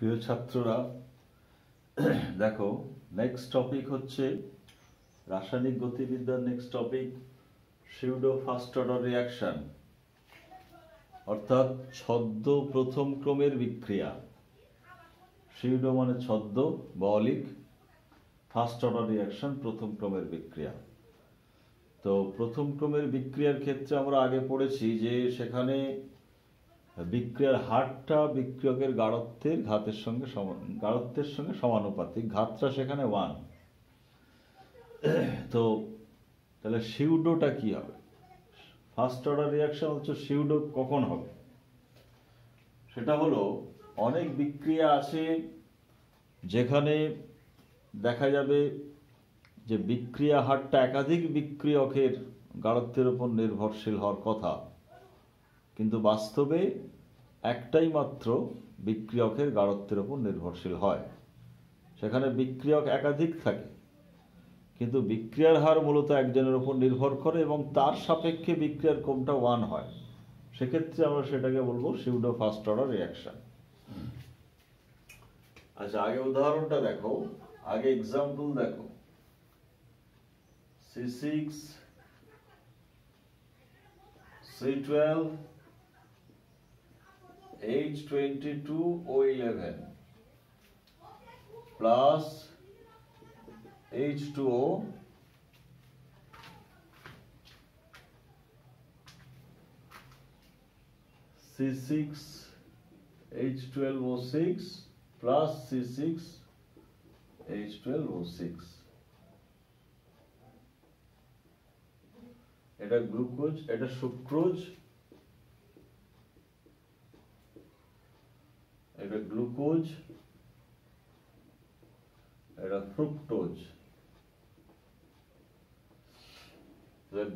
প্রিয় ছাত্ররা, দেখো নেক্সট টপিক হচ্ছে রাসায়নিক গতিবিদ্যার next topic pseudo first order reaction, অর্থাৎ ছদ্ম প্রথম ক্রমের বিক্রিয়া। সিউডো মানে ছদ্ম বা অলিক, ফার্স্ট অর্ডার রিঅ্যাকশন প্রথম ক্রমের বিক্রিয়া। তো প্রথম ক্রমের বিক্রিয়ার ক্ষেত্রে আমরা আগে পড়েছি যে সেখানে বিক্রিয়ার হারটা বিক্রিয়কের গাঢ়ত্বের সঙ্গে সমানুপাতিক, ঘাতটা সেখানে 1। তো তাহলে সিউডোটা কি হবে? ফার্স্ট অর্ডার রিঅ্যাকশন হচ্ছে সিউডো কখন হবে? সেটা হলো অনেক বিক্রিয়া আছে যেখানে দেখা যাবে যে বিক্রিয়া হারটা একাধিক বিক্রিয়কের গাঢ়ত্বের উপর নির্ভরশীল হওয়ার কথা, কিন্তু বাস্তবে একটাই মাত্র বিক্রিয়কের গাঢ়ত্বের উপর নির্ভরশীল হয়। সেখানে বিক্রিয়ক একাধিক থাকে, কিন্তু বিক্রিয়ার হার মূলত একজনের উপর নির্ভর করে এবং তার সাপেক্ষে বিক্রিয়ার ক্রমটা 1 হয়। সেক্ষেত্রে আমরা সেটাকে বলবো সিউডো ফার্স্ট অর্ডার রিঅ্যাকশন। আচ্ছা, আগে উদাহরণটা দেখো, আগে এক্সাম্পল দেখো। C6 C12 H22O11 plus H2O C6 H12O6 plus C6 H12O6। এটা গ্লুকোজ, এটা সুক্রোজ, এটা গ্লুকোজ, এটা ফ্রুক্টোজ।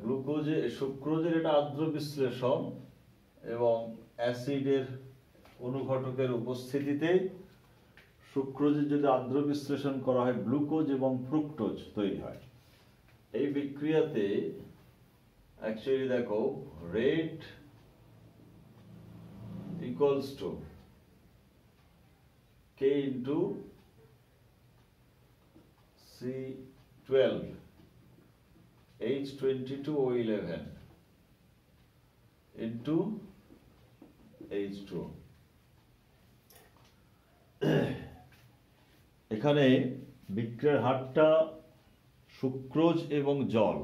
গ্লুকোজে সুক্রোজের এটা আর্দ্র বিশ্লেষণ এবং অ্যাসিডের অনুঘটকের উপস্থিতিতে সুক্রোজের যদি আর্দ্র বিশ্লেষণ করা হয় গ্লুকোজ এবং ফ্রুক্টোজ তৈরি হয়। এই বিক্রিয়াতে অ্যাকচুয়ালি দেখো rate equals to K into C12 H22O11 into H2O। এখানে বিক্রিয়ার হারটা সুক্রোজ এবং জল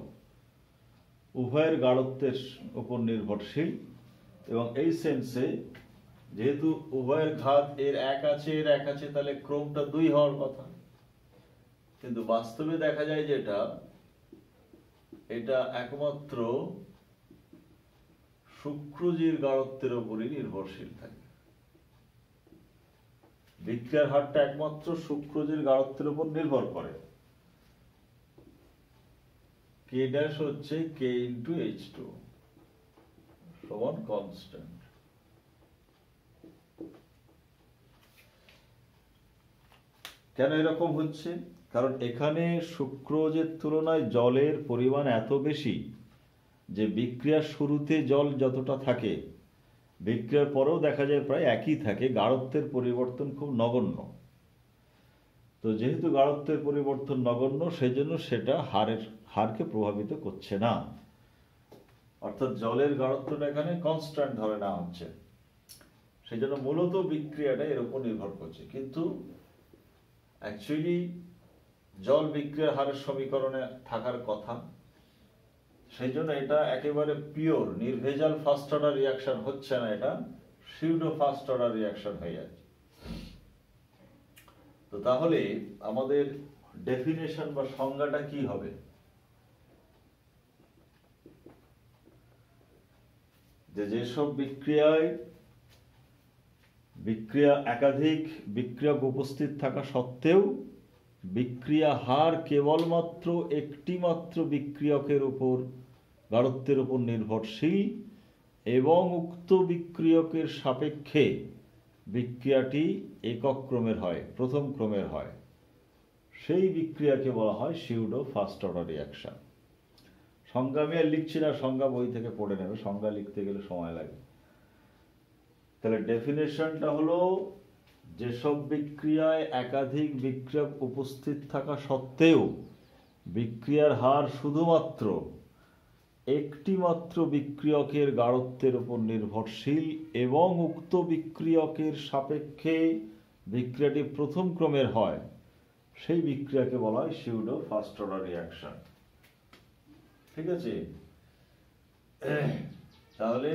উভয়ের গাঢ়ত্বের উপর নির্ভরশীল, এবং এই সেন্সে যেহেতু উভয়ের ঘাত এর এক আছে তাহলে ক্রমটা 2 হওয়ার কথা, কিন্তু বাস্তবে দেখা যায় যেটা এটা একমাত্র সুক্রোজের গাঢ়ত্বের উপরই নির্ভরশীল থাকে। বিক্রিয়ার হারটা একমাত্র সুক্রোজের গাঢ়ত্বের উপর নির্ভর করে। K ড্যাশ হচ্ছে K into H2 সমান কনস্ট্যান্ট। কেন এরকম হচ্ছে? কারণ এখানে সুক্রোজের তুলনায় জলের পরিমাণ এত বেশি যে বিক্রিয়ার শুরুতে জল যতটা থাকে বিক্রিয়ার পরেও দেখা যায় প্রায় একই থাকে, গাঢ়ত্বের পরিবর্তন খুব নগণ্য। তো যেহেতু গাঢ়ত্বের পরিবর্তন নগণ্য, সেজন্য সেটা হারকে প্রভাবিত করছে না, অর্থাৎ জলের গাঢ়ত্বটা এখানে কনস্ট্যান্ট ধরে নেওয়া হচ্ছে। সেজন্য মূলত বিক্রিয়াটা এর উপর নির্ভর করছে, কিন্তু অ্যাকচুয়ালি জল বিক্রিয়ার হারের সমীকরণে থাকার কথা। সেই জন্য এটা একেবারে পিওর নির্ভেজাল ফার্স্ট অর্ডার রিঅ্যাকশন হচ্ছে না, এটা সিউডো ফার্স্ট অর্ডার রিঅ্যাকশন হয়ে যাচ্ছে। তো তাহলে আমাদের ডেফিনেশন বা সংজ্ঞাটা কি হবে? যেসব বিক্রিয়া একাধিক বিক্রিয়ক উপস্থিত থাকা সত্ত্বেও বিক্রিয়া হার কেবলমাত্র একটি মাত্র বিক্রিয়কের উপর গাঢ়ত্বের উপর নির্ভরশীল এবং উক্ত বিক্রিয়কের সাপেক্ষে বিক্রিয়াটি একক ক্রমের হয়, প্রথম ক্রমের হয়, সেই বিক্রিয়াকে বলা হয় সিউডো ফার্স্ট অর্ডার রিঅ্যাকশন। সংজ্ঞা আমি আর লিখছি না, সংজ্ঞা বই থেকে পড়ে নেবে, সংজ্ঞা লিখতে গেলে সময় লাগে। তাহলে ডেফিনেশনটা হলো যেসব বিক্রিয়ায় একাধিক বিক্রিয়ক উপস্থিত থাকা সত্ত্বেও বিক্রিয়ার হার শুধুমাত্র একটি মাত্র বিক্রিয়কের গাঢ়ত্বের উপর নির্ভরশীল এবং উক্ত বিক্রিয়কের সাপেক্ষে বিক্রিয়াটি প্রথম ক্রমের হয়, সেই বিক্রিয়াকে বলা হয় সিউডো ফার্স্ট অর্ডার রিঅ্যাকশন। ঠিক আছে, তাহলে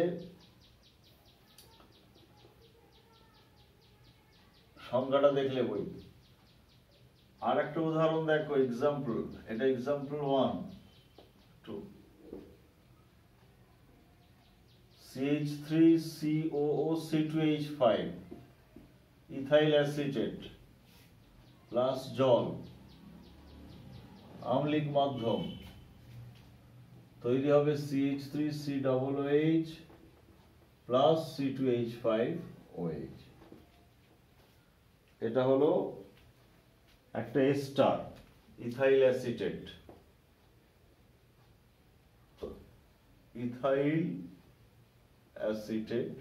সংজ্ঞাটা দেখলে বই। আর একটা উদাহরণ দেখো, এক্সাম্পল, এটা example 1 2 CH3COO C2H5 ethyl acetate plus জল আম্লিক মাধ্যম তৈরি হবে CH3COOH প্লাস C2H5OH। এটা হলো একটা ester ethyl acetate, ethyl acetate,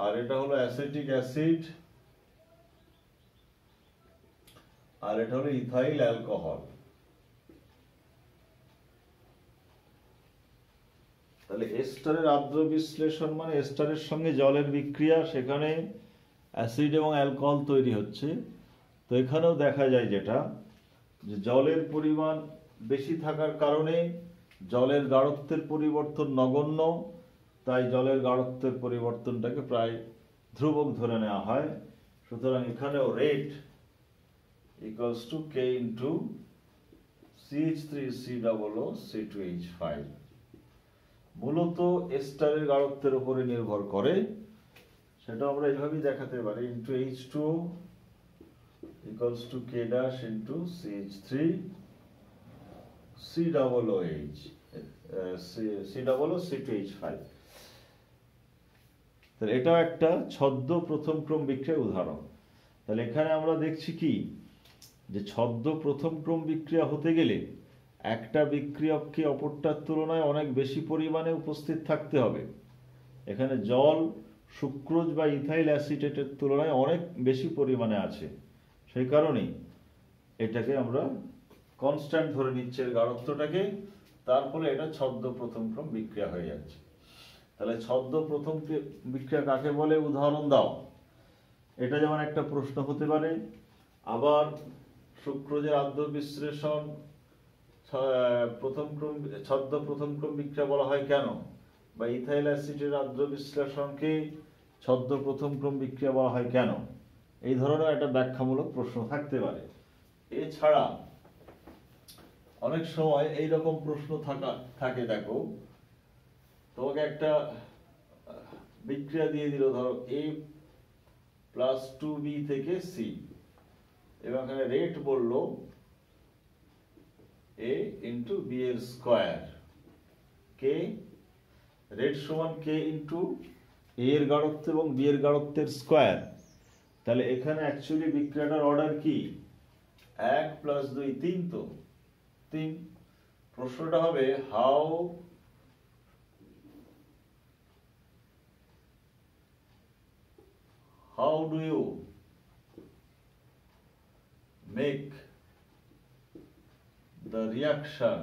আর এটা হলো অ্যাসিটিক অ্যাসিড, আর এটা হলো ইথাইল অ্যালকোহল। তাহলে এস্টারের আর্দ্র বিশ্লেষণ মানে এস্টারের সঙ্গে জলের বিক্রিয়া, সেখানে অ্যাসিড এবং অ্যালকোহল তৈরি হচ্ছে। তো এখানেও দেখা যায় যেটা, যে জলের পরিমাণ বেশি থাকার কারণে জলের গাঢ়ত্বের পরিবর্তন নগণ্য, তাই জলের গাঢ়ত্বের পরিবর্তনটাকে প্রায় ধ্রুবক ধরে নেওয়া হয়। সুতরাং এখানেও rate equals to K into CH3COOC2H5 মূলত এস্টারের গাঢ়ত্বের উপরে নির্ভর করে। সেটা আমরা এইভাবেই দেখাতে পারি, into H2O equals to K dash into CH3COOH তাহলে এটাও একটা ছদ্ম প্রথম ক্রম বিক্রিয়ার উদাহরণ। তাহলে এখানে আমরা দেখছি কি, যে ছদ্ম প্রথম ক্রম বিক্রিয়া হতে গেলে একটা বিক্রিয়ককে অপরটার তুলনায় অনেক বেশি পরিমাণে উপস্থিত থাকতে হবে। এখানে জল সুক্রোজ বা ইথাইল অ্যাসিটেটের তুলনায় অনেক বেশি পরিমাণে আছে, সেই কারণেই এটাকে আমরা কনস্ট্যান্ট ধরে নিচ্ছি এর গাঢ়ত্বটাকে, তার ফলে এটা ছদ্ম প্রথম ক্রম বিক্রিয়া হয়ে যাচ্ছে। তাহলে ছদ্ম প্রথম বিক্রিয়া কাকে বলে, উদাহরণ দাও। এটা যেমন একটা প্রশ্ন হতে পারে। আবার সুক্রোজের আর্দ্র বিশ্লেষণ ছদ্ম প্রথম ক্রম বিক্রিয়া বলা হয় কেন, বা ইথাইল অ্যাসিডের আর্দ্র বিশ্লেষণকে ছদ্ম প্রথম ক্রম বিক্রিয়া বলা হয় কেন, এই ধরনের একটা ব্যাখ্যামূলক প্রশ্ন থাকতে পারে। এছাড়া অনেক সময় এইরকম প্রশ্ন থাকে, দেখো তোমাকে একটা বিক্রিয়া দিয়ে দিল, ধরো A প্লাস 2B থেকে C, এবং এখানে রেট বললো A ইন্টু B এর স্কোয়ার, K রেট সমান K ইন্টু A এর গাঢ়ত্ব এবং B এর গাঢ়ত্বের স্কোয়ার। তাহলে এখানে অ্যাকচুয়ালি বিক্রিয়াটার অর্ডার কি, 1 প্লাস 2 3, তো 3। প্রশ্নটা হবে how do you make the reaction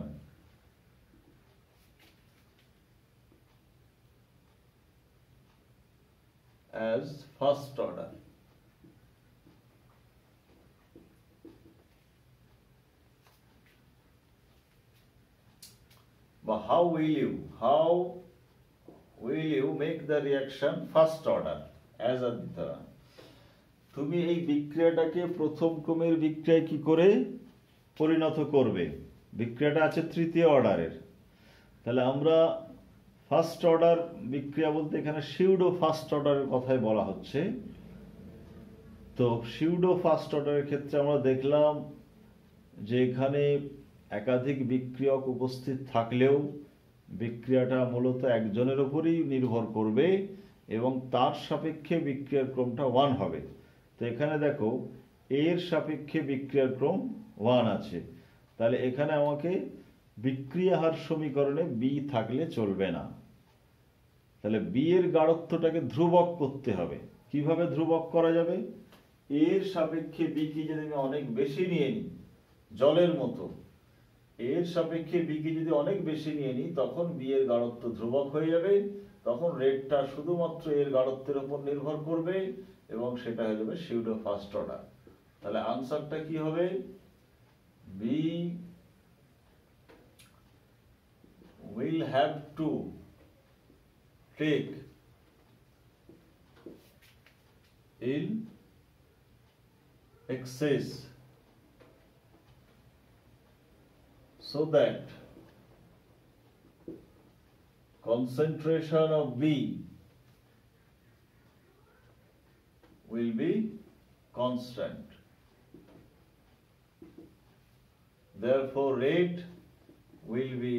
as first order? But how will you make the reaction first order as a দ্বিতীয়? তুমি এই বিক্রিয়াটাকে প্রথম ক্রমের বিক্রিয়ায় কি করে পরিণত করবে? বিক্রিয়াটা আছে তৃতীয় অর্ডারের। তাহলে আমরা ফার্স্ট অর্ডার বিক্রিয়া বলতে এখানে সিউডো ফার্স্ট অর্ডারের কথাই বলা হচ্ছে। তো সিউডো ফার্স্ট অর্ডারের ক্ষেত্রে আমরা দেখলাম যে এখানে একাধিক বিক্রিয়ক উপস্থিত থাকলেও বিক্রিয়াটা মূলত একজনের উপরই নির্ভর করবে এবং তার সাপেক্ষে বিক্রিয়ার ক্রমটা 1 হবে। তো এখানে দেখো এর সাপেক্ষে বিক্রিয়ার ক্রম 1 আছে, তাহলে এখানে আমাকে বিক্রিয়া হার সমীকরণে বি থাকলে চলবে না, তাহলে বি এর গাঢ়ত্বটাকে ধ্রুবক করতে হবে। কিভাবে ধ্রুবক করা যাবে? এর সাপেক্ষে বি কে যদি আমি অনেক বেশি নিয়ে নিই, জলের মতো এর সাপেক্ষে বি কে যদি অনেক বেশি নিয়ে নিই, তখন বি এর গাঢ়ত্ব ধ্রুবক হয়ে যাবে। তখন রেটটা শুধুমাত্র এর গাঢ়ত্বের উপর নির্ভর করবে এবং সেটা হয়ে যাবে সিউডো ফার্স্ট অর্ডার। তাহলে আনসারটা কি হবে? B will have to take in excess so that concentration of B will be constant. Therefore, rate will be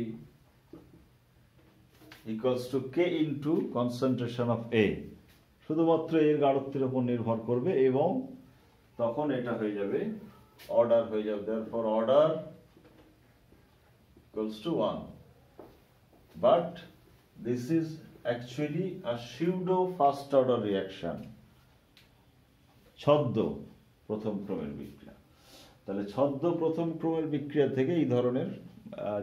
equals to K into concentration of A. শুধুমাত্র এর গাঢ়ত্বের উপর নির্ভর করবে এবং তখন এটা হয়ে যাবে অর্ডার হয়ে যাবে। Therefore, order equals to 1. But this is actually a pseudo first order reaction. ছদ্ম প্রথম ক্রমের বিক্রিয়া। তাহলে ছদ্ম প্রথম ক্রমের বিক্রিয়া থেকে এই ধরনের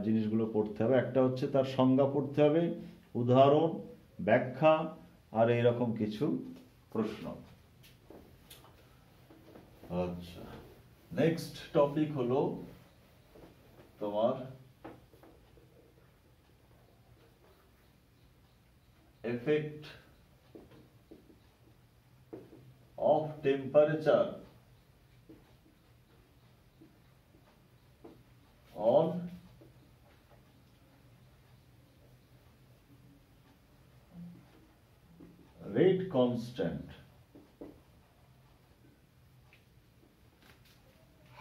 জিনিসগুলো পড়তে হবে। একটা হচ্ছে তার সংজ্ঞা পড়তে হবে, উদাহরণ, ব্যাখ্যা আর এইরকম কিছু প্রশ্ন। আচ্ছা, নেক্সট টপিক হলো তোমার effect of temperature on rate constant.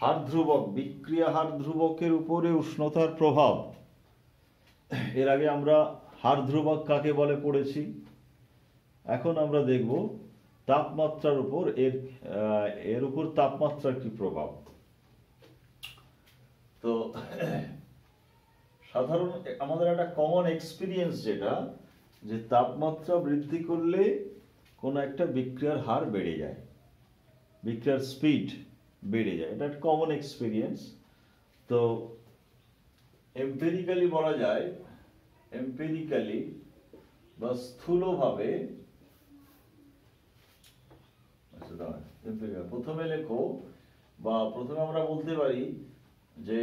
হার ধ্রুবক, বিক্রিয়া হার ধ্রুবকের উপরে উষ্ণতার প্রভাব। এর আগে আমরা হার ধ্রুবক কাকে বলে পড়েছি। এখন আমরা দেখব তাপমাত্রার উপর এর উপর তাপমাত্রার কি প্রভাব। তো সাধারণ আমাদের একটা কমন এক্সপিরিয়েন্স যেটা, যে তাপমাত্রা বৃদ্ধি করলে কোনো একটা বিক্রিয়ার হার বেড়ে যায়, বিক্রিয়ার স্পিড বেড়ে যায়, এটা একটা কমন এক্সপিরিয়েন্স। তো এম্পিরিক্যালি বলা যায়, এম্পিরিক্যালি বা স্থূলভাবে, প্রথমে লেখো বা প্রথমে আমরা বলতে পারি যে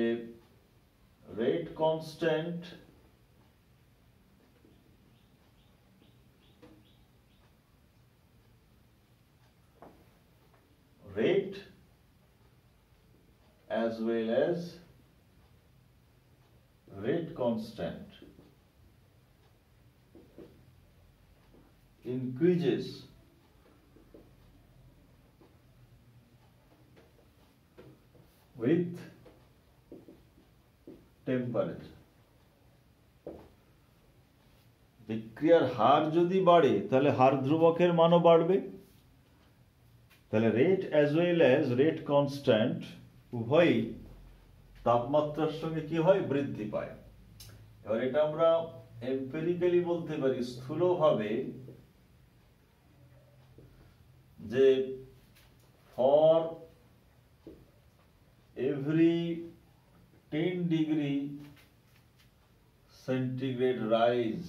rate constant rate as well as rate constant increases with temperature. বিক্রিয়ার হার যদি বাড়ে তাহলে হার ধ্রুবকের মানও বাড়বে। তাহলে rate as well as rate constant উভয়ই তাপমাত্রার সঙ্গে কি হয়, বৃদ্ধি পায়। এবার এটা আমরা এম্পিরিক্যালি বলতে পারি, স্থূলভাবে, যে for every 10 degree centigrade rise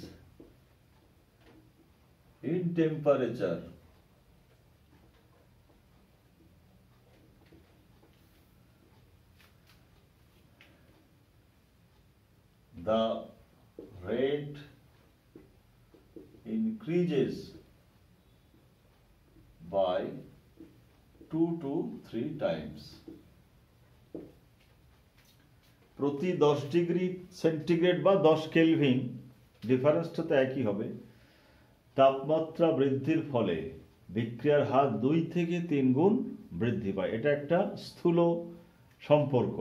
in temperature, the rate increases by 2 to 3 times. প্রতি 10 ডিগ্রি সেন্টিগ্রেড বা 10 কেলভিন, ডিফারেন্সটা তো একই হবে, তাপমাত্রা বৃদ্ধির ফলে বিক্রিয়ার হার 2 থেকে 3 গুণ বৃদ্ধি পায়। এটা একটা স্থূল সম্পর্ক,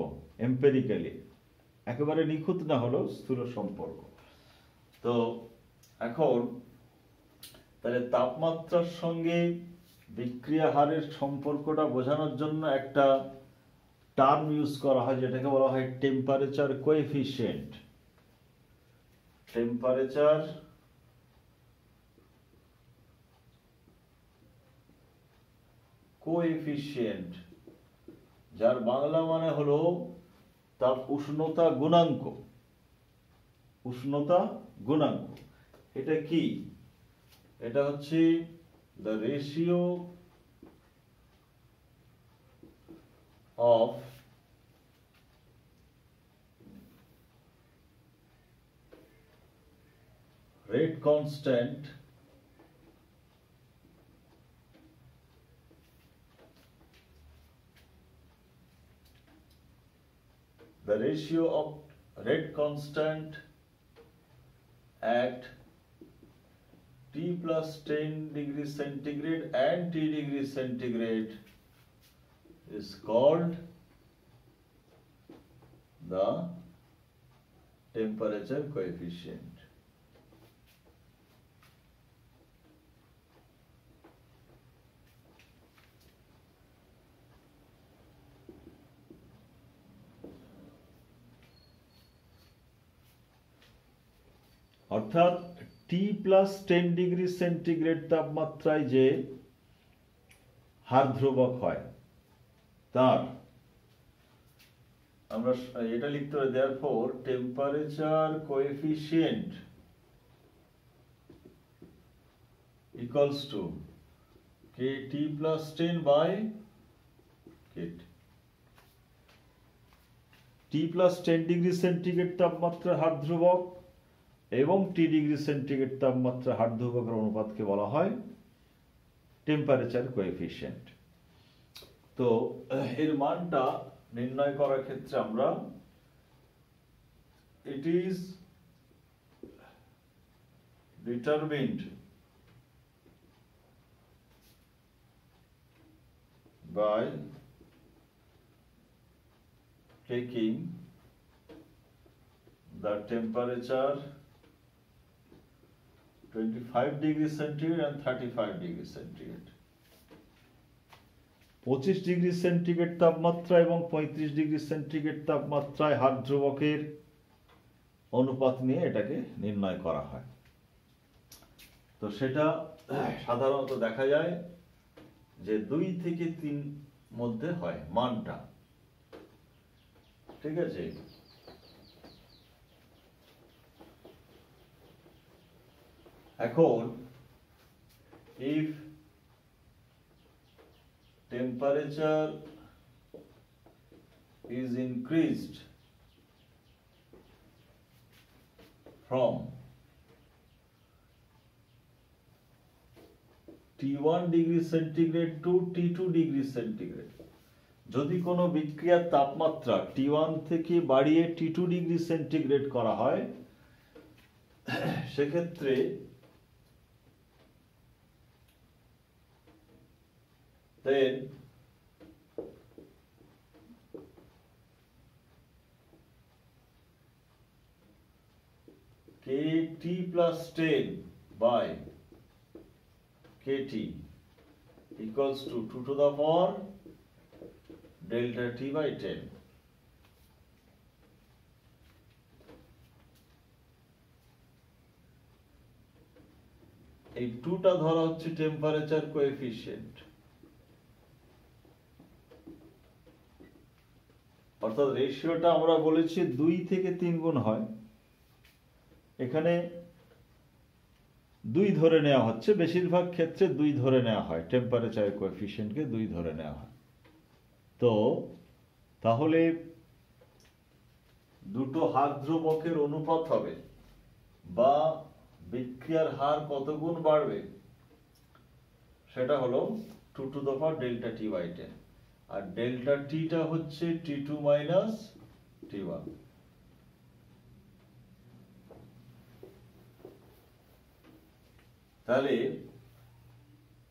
এম্পিরিক্যালি, একেবারে নিখুঁত না হলেও স্থূল সম্পর্ক। তো এখন তাহলে তাপমাত্রার সঙ্গে বিক্রিয়া হারের সম্পর্কটা বোঝানোর জন্য একটা টার্ম ইউজ করা হয় যেটাকে বলা হয় টেম্পারেচার কোএফিসিয়েন্ট। টেম্পারেচার কোএফিসিয়েন্ট, যার বাংলা মানে হলো তাপ উষ্ণতা গুণাঙ্ক। উষ্ণতা গুণাঙ্ক এটা কি? এটা হচ্ছে the ratio of rate constant at T plus 10 degrees centigrade and T degrees centigrade is called the temperature coefficient. অর্থাৎ T+10 ডিগ্রি সেন্টিগ্রেড তাপমাত্রায় যে হার ধ্রুবক হয় তার আমরা এটা লিখতে পারি therefore temperature coefficient equals to KT plus 10 by KT. T+10 degree centigrade তাপমাত্রা হার ধ্রুবক এবং টি ডিগ্রি সেন্টিগ্রেড তাপমাত্রা হার ধ্রুবকের অনুপাতকে বলা হয় টেম্পারেচার কোএফিসিয়েন্ট। তো এর মানটা নির্ণয় করার ক্ষেত্রে আমরা it is determined by taking the temperature 25 degrees centigrade and 35 degrees centigrade. 25 degree centigrade তাপমাত্রা এবং 35 ডিগ্রি সেন্টিগ্রেড তাপমাত্রায় হার ধ্রুবকের অনুপাত নিয়ে এটাকে নির্ণয় করা হয়। তো সেটা সাধারণত দেখা যায় যে 2 থেকে 3 মধ্যে হয় মানটা, ঠিক আছে। এখন if temperature is increased from T1 degree centigrade to T2 degree centigrade, যদি কোনো বিক্রিয়ার তাপমাত্রা T1 থেকে বাড়িয়ে T2 ডিগ্রি সেন্টিগ্রেড করা হয় সেক্ষেত্রে then KT plus 10 by KT equals to 2 to the power delta T by 10. এই 2টা ধরা হচ্ছে টেম্পারেচার কোএফিসিয়েন্ট, অর্থাৎ রেশিওটা আমরা বলেছি 2 থেকে 3 গুণ হয়, এখানে 2 ধরে নেওয়া হচ্ছে, বেশিরভাগ ক্ষেত্রে 2 ধরে নেওয়া হয়, টেম্পারেচার কোএফিসিয়েন্টকে 2 ধরে নেওয়া হয়। তো তাহলে দুটো হার ধ্রুবকের অনুপাত হবে বা বিক্রিয়ার হার কত গুণ বাড়বে সেটা হলো 2 to the power delta T by 10, আর ডেল্টা টিটা হচ্ছে T2 minus T1। তাহলে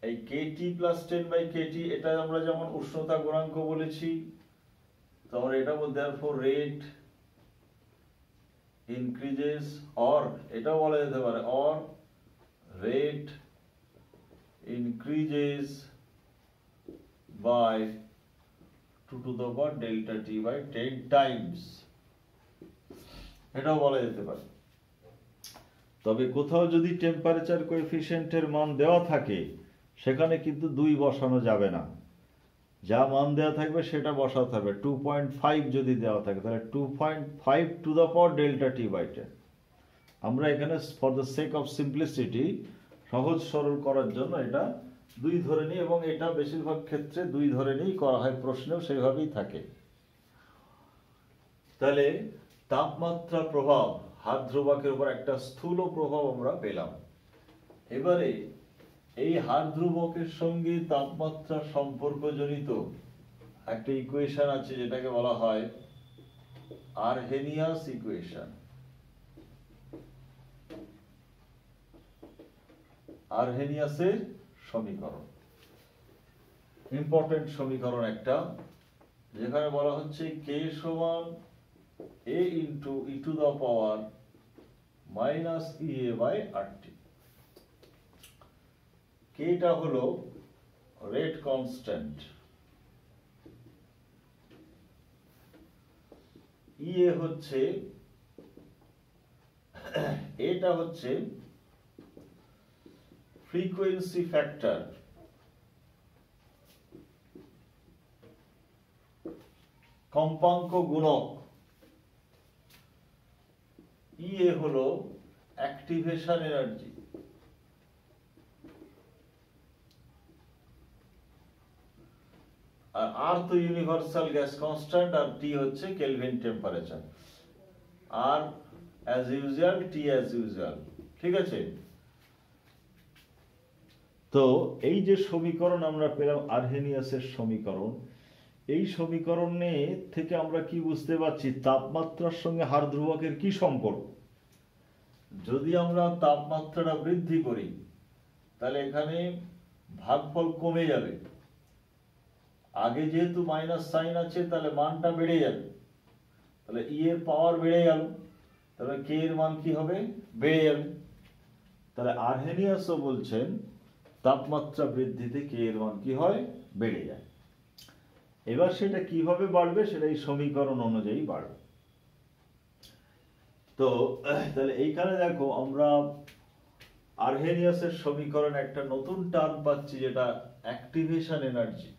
এই KT plus 10 by KT এটা আমরা যেমন উষ্ণতা গুণাঙ্ক বলেছি, তো আমরা এটা বলতে therefore rate increases or এটাও বলা যেতে পারে or rate increases by 2 to the power delta T by 10 times, এটাও বলা যেতে পারে। তবে কোথাও যদি টেম্পারেচার কোএফিসিয়েন্টের মান দেওয়া থাকে সেখানে কিন্তু 2 বসানো যাবে না, যা মান দেওয়া থাকবে সেটা বসাতে হবে। 2.5 যদি দেওয়া থাকে তাহলে 2.5 to the power delta T by 10। আমরা এখানে for the sake of simplicity, সহজ সরল করার জন্য এটা 2 ধরে নিই, এবং এটা বেশিরভাগ ক্ষেত্রে 2 ধরে নিয়েই করা হয়, প্রশ্নেও সেভাবেই থাকে। তাহলে তাপমাত্রা প্রভাব, হাত ধ্রুবকের উপর একটা স্থূল প্রভাব আমরা পেলাম। এবারে এই হাত ধ্রুবকের সঙ্গে তাপমাত্রা সম্পর্কজনিত একটা ইকুয়েশন আছে যেটাকে বলা হয় আরহেনিয়াস ইকুয়েশন। আরহেনিয়াসের সমীকরণ, ইম্পর্টেন্ট সমীকরণ একটা, যেখানে বলা হচ্ছে কে সমান a into e to the power minus Ea by RT. কেটা হলো রেট কনস্ট্যান্ট, ইএ হচ্ছে, এটা হচ্ছে ফ্রিকোয়েন্সি ফ্যাক্টর, কম্পাঙ্ক গুণক, ইএ হলো অ্যাক্টিভেশন এনার্জি, আর আর তো ইউনিভার্সাল গ্যাস কনস্ট্যান্ট, আর টি হচ্ছে কেলভিন টেম্পারেচার, আর অ্যাজ ইউজুয়াল টি অ্যাজ ইউজুয়াল। ঠিক আছে? তো এই যে সমীকরণ আমরা পেলাম আরহেনিয়াসের সমীকরণ, এই সমীকরণে থেকে আমরা কি বুঝতে পারছি, তাপমাত্রার সঙ্গে হার ধ্রুবকের কি সম্পর্ক। যদি আমরা তাপমাত্রাটা বৃদ্ধি করি তাহলে এখানে ভাগফল কমে যাবে, আগে যেহেতু মাইনাস সাইন আছে তাহলে মানটা বেড়ে যাবে, তাহলে ই এর পাওয়ার বেড়ে গেল, তাহলে কে এর মান কি হবে, বেড়ে যাবে। তাহলে আরহেনিয়াসও বলছেন তাপমাত্রা বৃদ্ধিতে কে এর মান কি হয়, বেড়ে যায়। এবার সেটা কিভাবে বাড়বে, সেটা এই সমীকরণ অনুযায়ী বাড়বে। তো তাহলে এইখানে দেখো আমরা আরহেনিয়াসের সমীকরণ একটা নতুন টার্ম পাচ্ছি, যেটা অ্যাক্টিভেশন এনার্জি।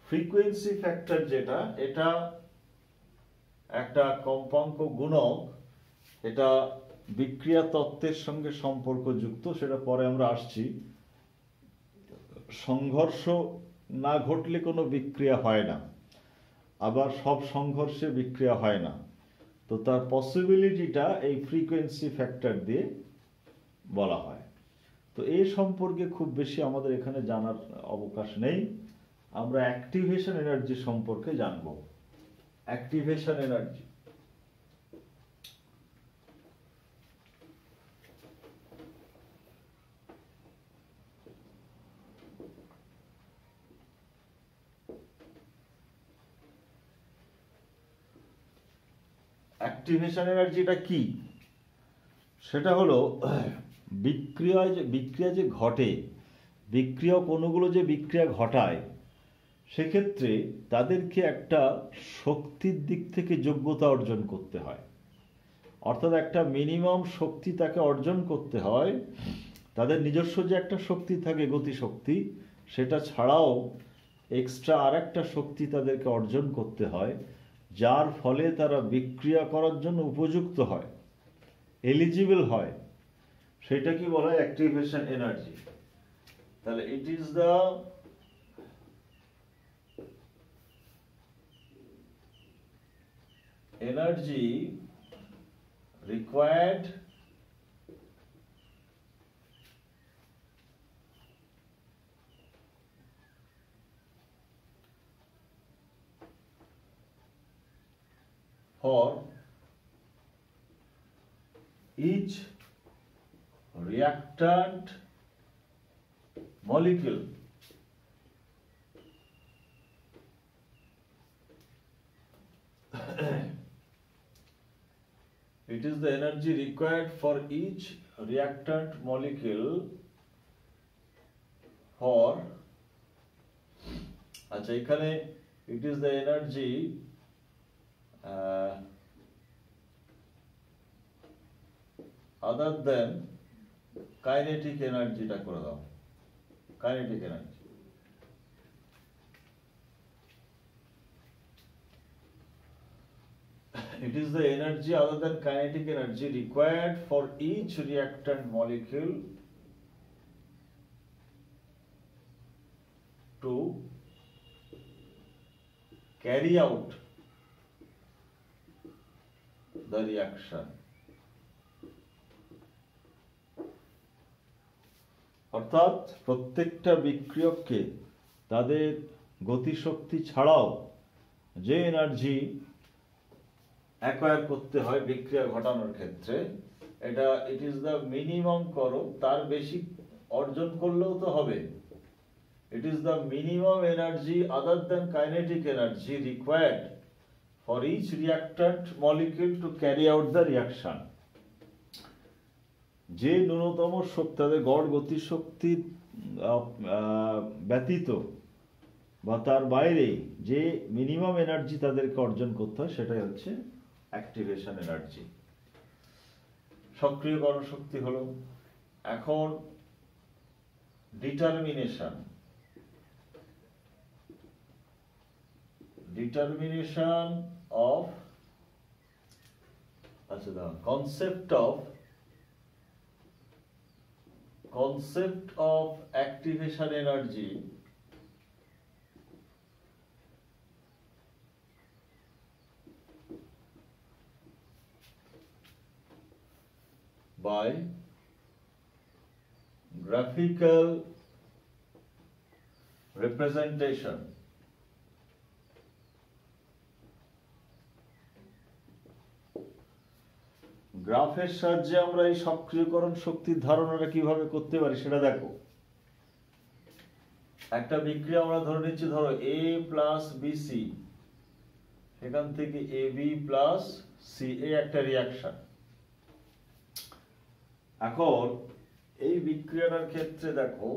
ফ্রিকোয়েন্সি ফ্যাক্টর যেটা, এটা একটা কম্পাঙ্ক গুণক, এটা বিক্রিয়া তত্ত্বের সঙ্গে সম্পর্কযুক্ত, সেটা পরে আমরা আসছি। সংঘর্ষ না ঘটলে কোনো বিক্রিয়া হয় না, আবার সব সংঘর্ষে বিক্রিয়া হয় না, তো তার পসিবিলিটিটা এই ফ্রিকোয়েন্সি ফ্যাক্টর দিয়ে বলা হয়। তো এই সম্পর্কে খুব বেশি আমাদের এখানে জানার অবকাশ নেই, আমরা অ্যাক্টিভেশন এনার্জি সম্পর্কে জানব। অ্যাক্টিভেশন এনার্জি, অ্যাক্টিভেশন এনার্জিটা কি, সেটা হলো বিক্রিয়া যে ঘটে, বিক্রিয়ক অণুগুলো যে বিক্রিয়া ঘটায়, সেক্ষেত্রে তাদেরকে একটা শক্তির দিক থেকে যোগ্যতা অর্জন করতে হয়, অর্থাৎ একটা মিনিমাম শক্তি তাকে অর্জন করতে হয়। তাদের নিজস্ব যে একটা শক্তি থাকে, গতিশক্তি, সেটা ছাড়াও এক্সট্রা আর একটা শক্তি তাদেরকে অর্জন করতে হয়, যার ফলে তারা বিক্রিয়া করার জন্য উপযুক্ত হয়, এলিজিবল হয়। সেটা কি বলা হয়, অ্যাক্টিভেশন এনার্জি। তাহলে ইট is the energy required for each reactant molecule it is the energy required for each reactant molecule for, আচ্ছা এখানে it is the energy other than kinetic এনার্জিটা করে দাও, kinetic energy. It is the energy other than kinetic energy required for each reactant molecule to carry out the reaction. অর্থাৎ প্রত্যেকটা বিক্রিয়ককে তাদের গতিশক্তি ছাড়াও যে এনার্জি অ্যাকোয়ার করতে হয় বিক্রিয়া ঘটানোর ক্ষেত্রে, এটা ইট ইজ দ্য মিনিমাম করো, তার বেশি অর্জন করলেও তো হবে। It is the minimum energy other than kinetic energy required for each reactant molecule to carry out the reaction. যে ন্যূনতম শক্তি, তাদের গড় গতিশক্তি ব্যতীত বা তার বাইরে যে মিনিমাম এনার্জি তাদেরকে অর্জন করতে হয় সেটাই হচ্ছে অ্যাক্টিভেশন এনার্জি। সক্রিয়করণ শক্তি হলো। এখন determination of the concept of activation energy by graphical representation. গ্রাফের সাহায্যে আমরা এই সক্রিয়করণ শক্তির ধারণাটা কিভাবে করতে পারি সেটা দেখো। একটা বিক্রিয়া আমরা ধরে নিচ্ছি, ধরো এ প্লাস বিসি, এখান থেকে এ বি প্লাস সি, এ একটা রিয়াকশন। এখন এই বিক্রিয়াটার ক্ষেত্রে দেখো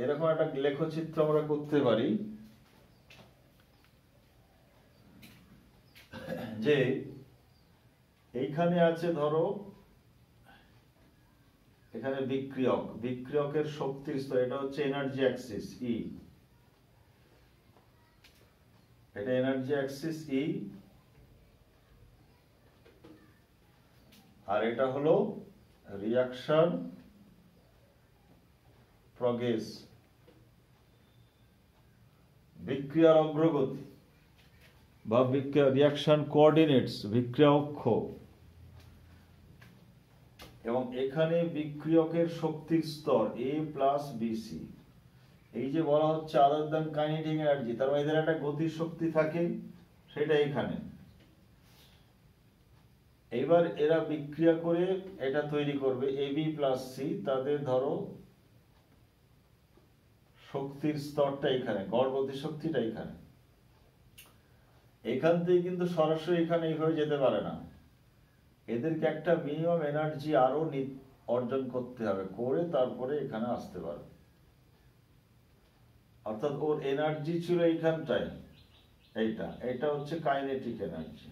এরকম একটা লেখচিত্র আমরা করতে পারি যে এইখানে আছে, ধরো এখানে বিক্রিয়কের শক্তির স্তর, এটা হচ্ছে এনার্জি অ্যাক্সিস ই, এটা এনার্জি অ্যাক্সিস ই, আর এটা হলো রিয়াকশন প্রগ্রেস, বিক্রিয়ার অগ্রগতি বা রিয়াকশন কোঅর্ডিনেটস, বিক্রিয়া অক্ষ। এবং এখানে বিক্রিয়কের শক্তির স্তর এ প্লাস বিসি। এই যে বলা হচ্ছে আদার দ্যান কাইনেটিক এনার্জি, তার মানে এদের একটা গতির শক্তি থাকে, সেটা এখানে। এবার এরা বিক্রিয়া করে এটা তৈরি করবে এ বি প্লাস সি, তাদের ধরো শক্তির স্তরটা এখানে, গড় গতি শক্তিটা এখানে। এখান থেকে কিন্তু সরাসরি এখানে এইভাবে যেতে পারে না, এদেরকে একটা মিনিমাম এনার্জি আরো অর্জন করতে হবে, করে তারপরে এখানে আসতে পারবে। অর্থাৎ ওর এনার্জি ছিল এইখানটায়, এটা হচ্ছে কাইনেটিক এনার্জি।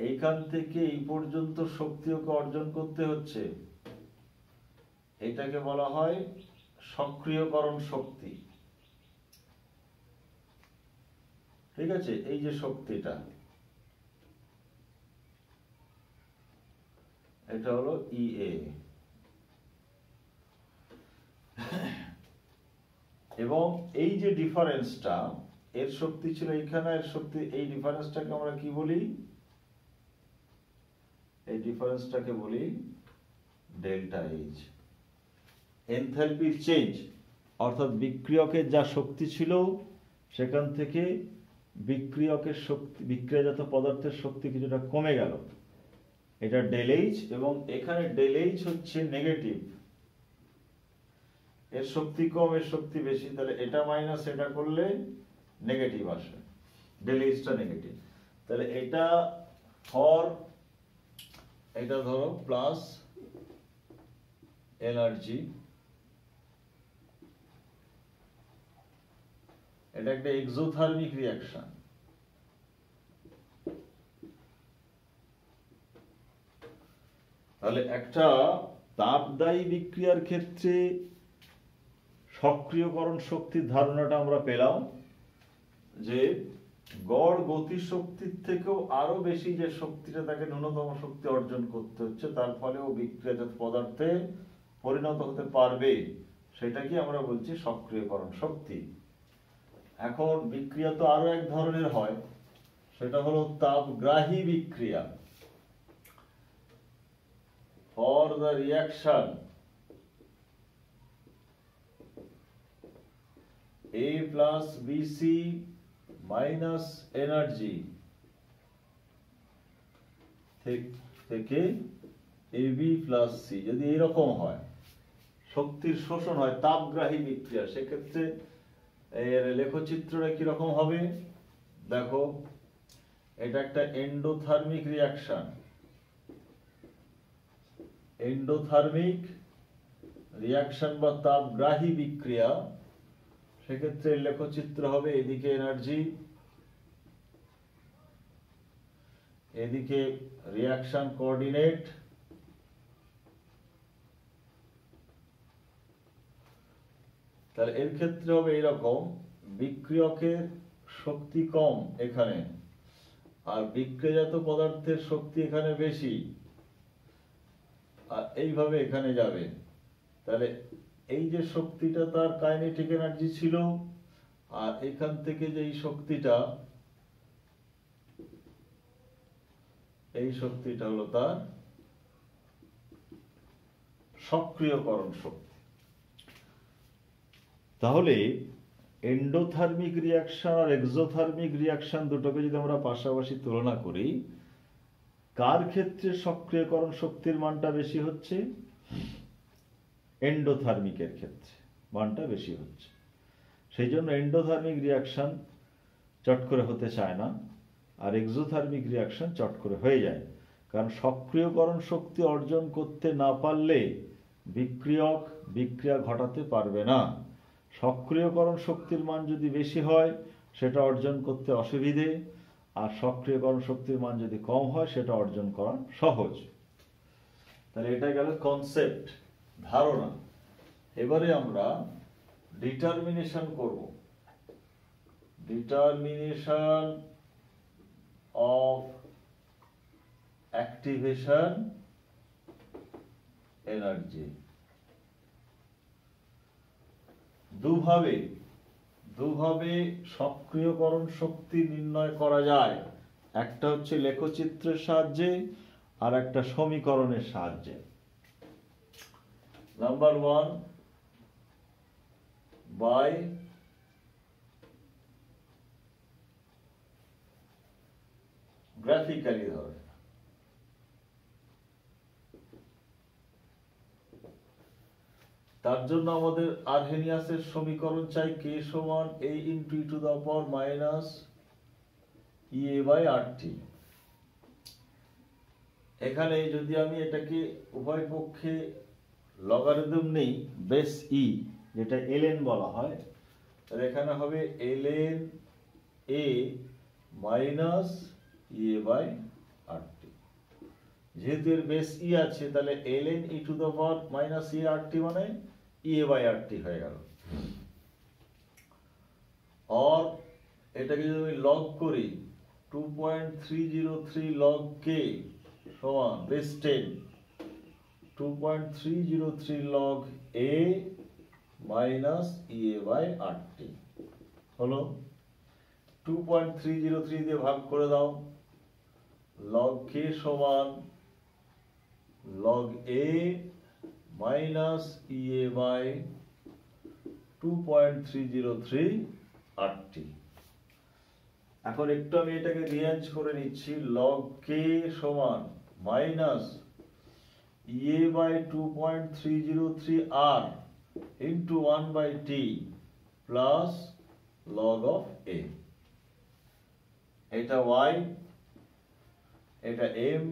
এইখান থেকে এই পর্যন্ত শক্তি ওকে অর্জন করতে হচ্ছে, এটাকে বলা হয় সক্রিয়করণ শক্তি। ঠিক আছে, এই যে শক্তিটা, এটা হলো ইএ। এবং এই যে ডিফারেন্সটা, এর শক্তি ছিল এখানে, এর শক্তি, এই ডিফারেন্সটাকে আমরা কি বলি? এই ডিফারেন্সটাকে বলি ডেল্টা এইচ, এনথালপির চেঞ্জ। অর্থাৎ বিক্রিয়কের যা শক্তি ছিল সেখান থেকে বিক্রিয়কের শক্তি, বিক্রিয়াজাত পদার্থের শক্তি কিছুটা কমে গেল, এটা ডেল এইচ। এবং এখানে ডেল এইচ হচ্ছে নেগেটিভ, এর শক্তি কম এর শক্তি বেশি, তাহলে এটা মাইনাস এটা করলে নেগেটিভ আসে, ডেল এইচটা নেগেটিভ। তাহলে এটা ফর, এটা ধরো প্লাস এনার্জি, এটা একটা এক্সোথার্মিক রিয়াকশন। তাহলে একটা তাপদায়ী বিক্রিয়ার ক্ষেত্রে সক্রিয়করণ শক্তির ধারণাটা আমরা পেলাম যে গড় গতি শক্তির থেকেও আরো বেশি যে শক্তিটা তাকে ন্যূনতম শক্তি অর্জন করতে হচ্ছে, তার ফলে ও বিক্রিয়াজাত পদার্থে পরিণত হতে পারবে, সেটাকে আমরা বলছি সক্রিয়করণ শক্তি। এখন বিক্রিয়া তো আরো এক ধরনের হয়, সেটা হলো তাপগ্রাহী বিক্রিয়া। For the reaction A plus BC minus energy থেকে AB plus C, যদি এরকম হয়, শক্তির শোষণ হয়, তাপগ্রাহী বিক্রিয়া, সেক্ষেত্রে এর লেখচিত্রটা কিরকম হবে দেখো। এটা একটা এন্ডোথার্মিক রিয়াকশন, এন্ডোথার্মিক রিয়াকশন বা তাপগ্রাহী বিক্রিয়া। সেক্ষেত্রে লেখচিত্র হবে এদিকে এনার্জি, এদিকে রিয়াকশন কোঅর্ডিনেট, তাহলে এর ক্ষেত্রে হবে এইরকম, বিক্রিয়কের শক্তি কম এখানে, আর বিক্রিয়াজাত পদার্থের শক্তি এখানে বেশি, আর এইভাবে এখানে যাবে। তাহলে এই যে শক্তিটা তার কাইনেটিক এনার্জি ছিল, আর এখান থেকে যে এই শক্তিটা হলো তার সক্রিয়করণ শক্তি। তাহলে এন্ডোথার্মিক রিয়াকশন আর এক্সোথার্মিক রিয়াকশন দুটোকে যদি আমরা পাশাপাশি তুলনা করি, কার ক্ষেত্রে সক্রিয়করণ শক্তির মানটা বেশি হচ্ছে? এন্ডোথার্মিকের ক্ষেত্রে মানটা বেশি হচ্ছে। সেই জন্য এন্ডোথার্মিক রিয়াকশন চট করে হতে চায় না, আর এক্সোথার্মিক রিয়াকশন চট করে হয়ে যায়। কারণ সক্রিয়করণ শক্তি অর্জন করতে না পারলে বিক্রিয়ক বিক্রিয়া ঘটাতে পারবে না। সক্রিয়করণ শক্তির মান যদি বেশি হয় সেটা অর্জন করতে অসুবিধে, আর সক্রিয়করণ শক্তির মান যদি কম হয় সেটা অর্জন করা সহজ। তাহলে এটা গেল কনসেপ্ট, ধারণা। এবারে আমরা ডিটারমিনেশন করব। Determination of activation energy. দুভাবে সক্রিয়করণ শক্তি নির্ণয় করা যায়। একটা হচ্ছে লেখচিত্রের সাহায্যে, আর একটা সমীকরণের সাহায্যে। নাম্বার 1, বাই গ্রাফিক্যালি ধরে। তার জন্য আমাদের আরহেনিয়াসের সমীকরণ চাই, K সমান A into e to the power minus EA by RT। এখানে যদি আমি এটাকে উভয় পক্ষে লগারিদম নেই, বেস E যেটা ln বলা হয়, তাহলে এখানে হবে ln A minus EA by RT। যেহেতু এর বেস E আছে, তাহলে ln e to the power minus EA RT মানে EA by RT হয়ে গেল। আর এটাকে যদি আমি লগ করি, 2.303 log K সমান base 10, 2.303 log A minus EA by RT হলো। 2.303 দিয়ে ভাগ করে দাও, log K সমান log A minus EA by 2.303 RT। এখন একটু আমি এটাকে রিঅ্যারেঞ্জ করে নিচ্ছি, log K সমান minus EA by 2.303 R into 1 by T plus log of A। এটা Y, এটা M,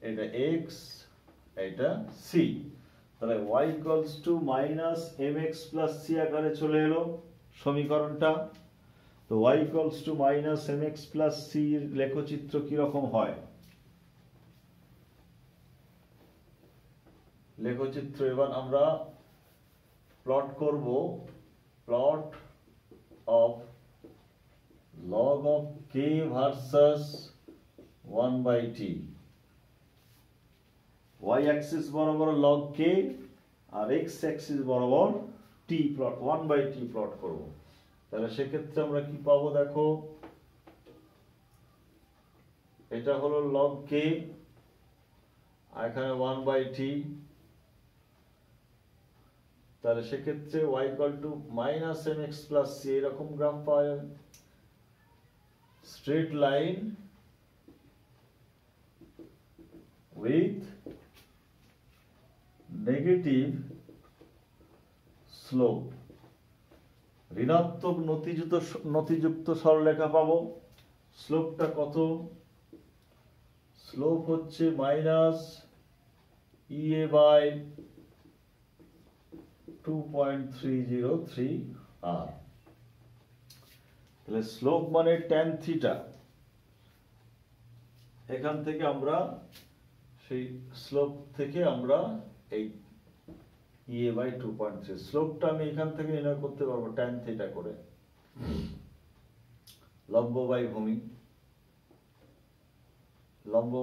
এটা X, এটা C। তাহলে y equals to minus mx plus c আকারে চলে এলো সমীকরণটা। তো y equals to minus mx plus c এর লেখচিত্র কি রকম হয়? লেখচিত্র এবার আমরা প্লট করব, plot of log of k versus 1 by t, y axis বরাবর log k আর x axis বরাবর t plot 1 by t plot করব। তাহলে সেক্ষেত্রে আমরা কি পাবো দেখো, এটা হলো log k আর এখানে 1 by t, তাহলে সেক্ষেত্রে y equal to minus mx plus c এরকম গ্রাফ পাওয়া যাবে। Straight line with negative slope, ঋণাত্মক নতিযুক্ত সরলরেখা পাবো। স্লোপটা কত? স্লোপ হচ্ছে মাইনাস ea বাই 2.303 r। তাহলে স্লোপ মানে tan থিটা, এখান থেকে আমরা সেই স্লোপ থেকে আমরা এই ea বাই 2.3 স্লোপটা আমি এখান থেকে নির্ণয় করতে পারবো tan থিটা করে, লম্ব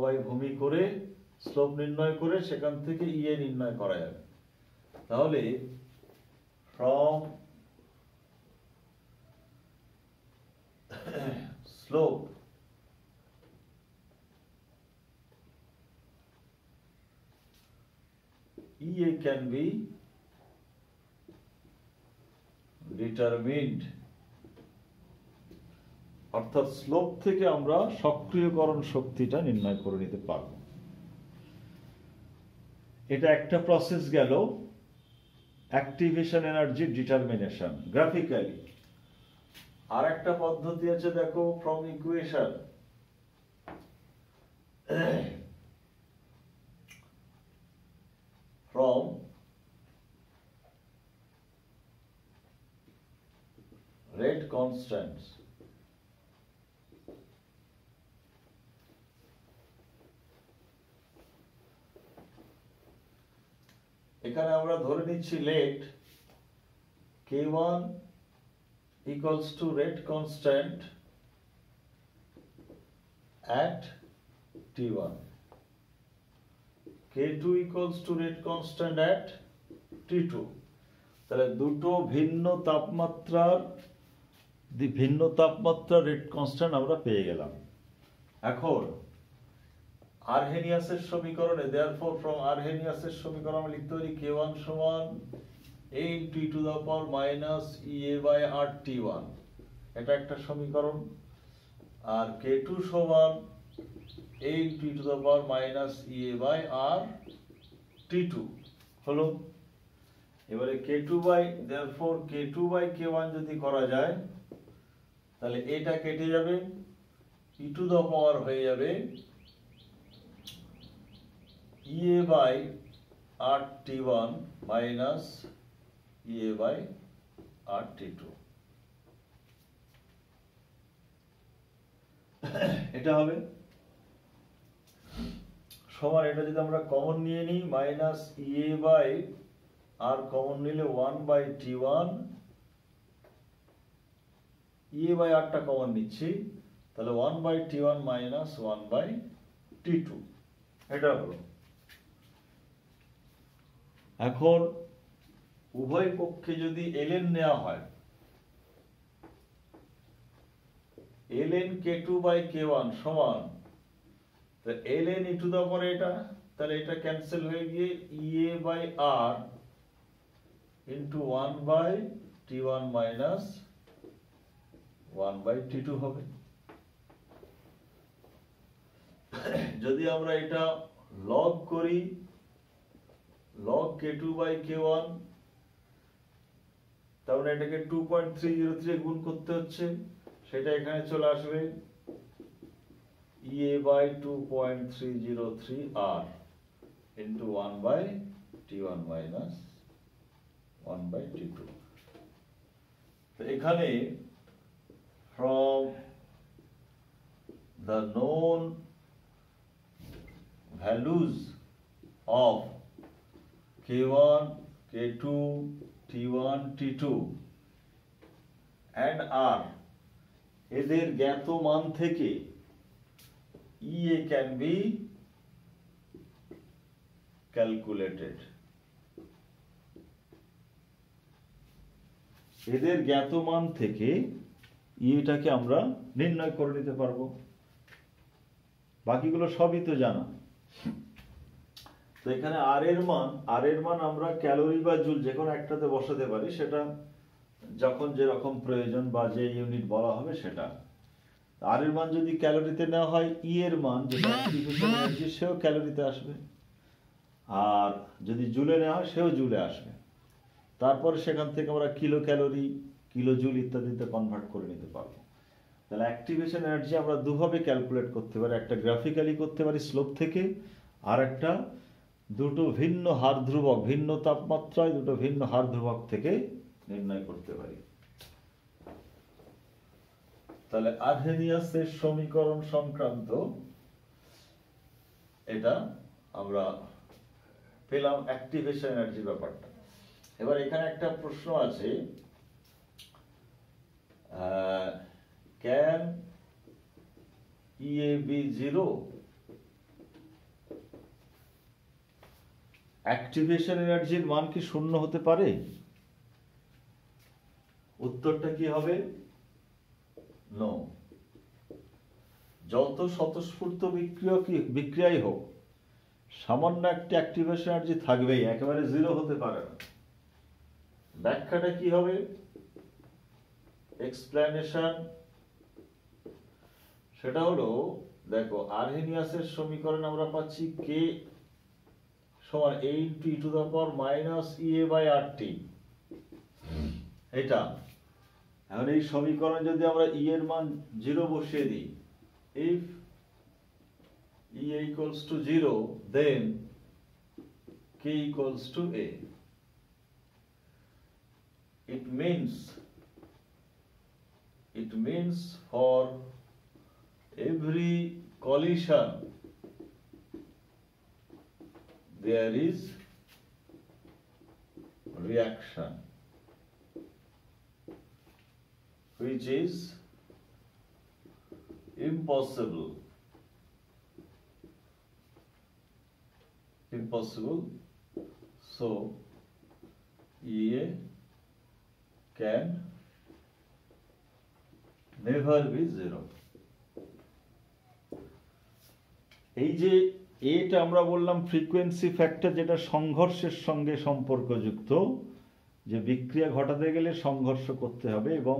বাই ভূমি করে স্লোপ নির্ণয় করে সেখান থেকে ea নির্ণয় করা যাবে। তাহলে from slope ea can be determined, অর্থাৎ স্লোপ থেকে আমরা সক্রিয়করণ শক্তিটা নির্ণয় করে নিতে পারব। এটা একটা প্রসেস গেল, অ্যাক্টিভেশন এনার্জি ডিটারমিনেশন গ্রাফিক্যালি। আর একটা পদ্ধতি আছে দেখো, from equation, from rate constants, এখানে আমরা ধরে নিচ্ছি late k1 equals to rate constant at t1, k2 equals to rate constant at t2। তাহলে দুটো ভিন্ন তাপমাত্রার রেট কনস্ট্যান্ট আমরা পেয়ে গেলাম। এখন আরহেনিয়াসের সমীকরণে, therefore from আরহেনিয়াসের সমীকরণ আমরা লিখতে পারি k1 সমান a into e to the power minus ea by r t1, এটা একটা সমীকরণ। আর k2 সমান a into e to the power minus ea by r t2 হলো। এবারে therefore k2 by k1 যদি করা যায় তাহলে এটা কেটে যাবে, e to the power হয়ে যাবে ea by r t1 minus ea by r t2, এটা হবে সমান, এটা যদি আমরা কমন নিয়ে নিই minus ea by r common নিলে 1 by t1, ea by r টা কমন নিচ্ছি, তাহলে 1 by t1 minus 1 by t2, এটা হলো। এখন উভয় পক্ষে যদি ln নেওয়া হয়, ln k2 by k1 সমান ln e to the power এটা, তাহলে এটা ক্যান্সেল হয়ে গিয়ে ea by r into 1 by t1 minus 1 by t2 হবে। যদি আমরা এটা লগ করি, log k2 by k1, তাহলে এটাকে 2.303 গুণ করতে হচ্ছে, সেটা এখানে চলে আসবে ea by 2.303 r into 1 by t1 minus 1 by t2। তো এখানে from the known values of k1, k2, t1, t2 and r, এদের জ্ঞাত মান থেকে EA can be calculated. এদের জ্ঞাত মান থেকে এটাকে আমরা নির্ণয় করে নিতে পারবো, বাকিগুলো সবই তো জানা। তো এখানে আর এর মান আমরা ক্যালোরি বা জুল যে কোনো একটাতে বসাতে পারি, সেটা যখন যেরকম প্রয়োজন বা যে ইউনিট বলা হবে সেটা। আর এর মান যদি ক্যালোরিতে নেওয়া হয়, ই এর মান যেটা অ্যাক্টিভেশন এনার্জি সেও ক্যালোরিতে আসবে, আর যদি জুলে নেওয়া হয় সেও জুলে আসবে। তারপরে সেখান থেকে আমরা কিলো ক্যালোরি, কিলো জুল ইত্যাদিতে কনভার্ট করে নিতে পারবো। তাহলে অ্যাক্টিভেশন এনার্জি আমরা দুভাবে ক্যালকুলেট করতে পারি, একটা গ্রাফিক্যালি করতে পারি স্লোপ থেকে, আর একটা দুটো ভিন্ন হার ধ্রুবক, ভিন্ন তাপমাত্রায় দুটো ভিন্ন হার ধ্রুবক থেকে নির্ণয় করতে পারি। তাহলে আর্হেনিয়াসের সমীকরণ সংক্রান্ত এটা আমরা পেলাম অ্যাক্টিভেশন এনার্জি ব্যাপারটা। এবার এখানে একটা প্রশ্ন আছে, ক্যান EA be 0? অ্যাক্টিভেশন এনার্জির মান কি শূন্য হতে পারে? উত্তরটা কি হবে? নো। যত স্বতঃস্ফূর্ত বিক্রিয়াই হোক, সামান্য একটা অ্যাক্টিভেশন এনার্জি থাকবেই, একেবারে 0 হতে পারে না। ব্যাখ্যাটা কি হবে? এক্সপ্লেনেশন সেটা হলো, দেখো আর্হেনিয়াসের সমীকরণ আমরা পাচ্ছি K সমান A × (e⁻EA/RT) এটা। এখন এই সমীকরণ যদি আমরা E এর মান 0 বসিয়ে দিই, if EA = 0 then K = A. It means for every collision there is reaction, which is impossible. So EA can never be 0. এই যে এটা আমরা বললাম ফ্রিকোয়েন্সি ফ্যাক্টর, যেটা সংঘর্ষের সঙ্গে সম্পর্কযুক্ত, যে বিক্রিয়া ঘটাতে গেলে সংঘর্ষ করতে হবে, এবং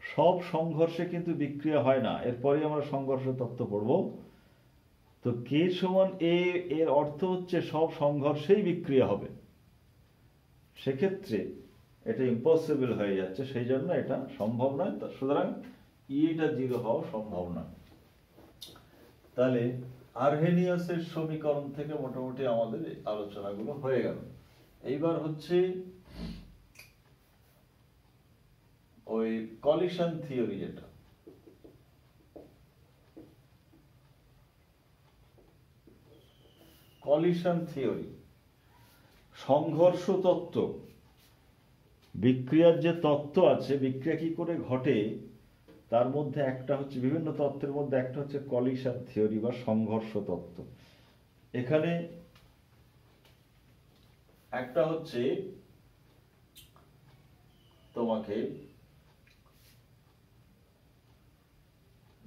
সব সংঘর্ষে কিন্তু বিক্রিয়া হয় না। এরপরে আমরা সংঘর্ষ তত্ত্ব পড়ব। তো কে সমান এ এর অর্থ হচ্ছে সব সংঘর্ষেই বিক্রিয়া হবে, সেক্ষেত্রে এটা ইম্পসিবল হয়ে যাচ্ছে, সেই জন্য এটা সম্ভব নয়। সুতরাং এটা 0 হওয়া সম্ভব নয়। তাহলে আর্হেনিয়াসের সমীকরণ থেকে মোটামুটি আমাদের আলোচনাগুলো হয়ে গেল। এইবার হচ্ছে ওই কলিশন থিওরি, যেটা কলিশন থিওরি, সংঘর্ষ তত্ত্ব, বিক্রিয়ার যে তত্ত্ব আছে, বিক্রিয়া কি করে ঘটে তার মধ্যে একটা হচ্ছে, বিভিন্ন তত্ত্বের মধ্যে একটা হচ্ছে কলিশন থিওরি বা সংঘর্ষ তত্ত্ব। এখানে একটা হচ্ছে তোমাকে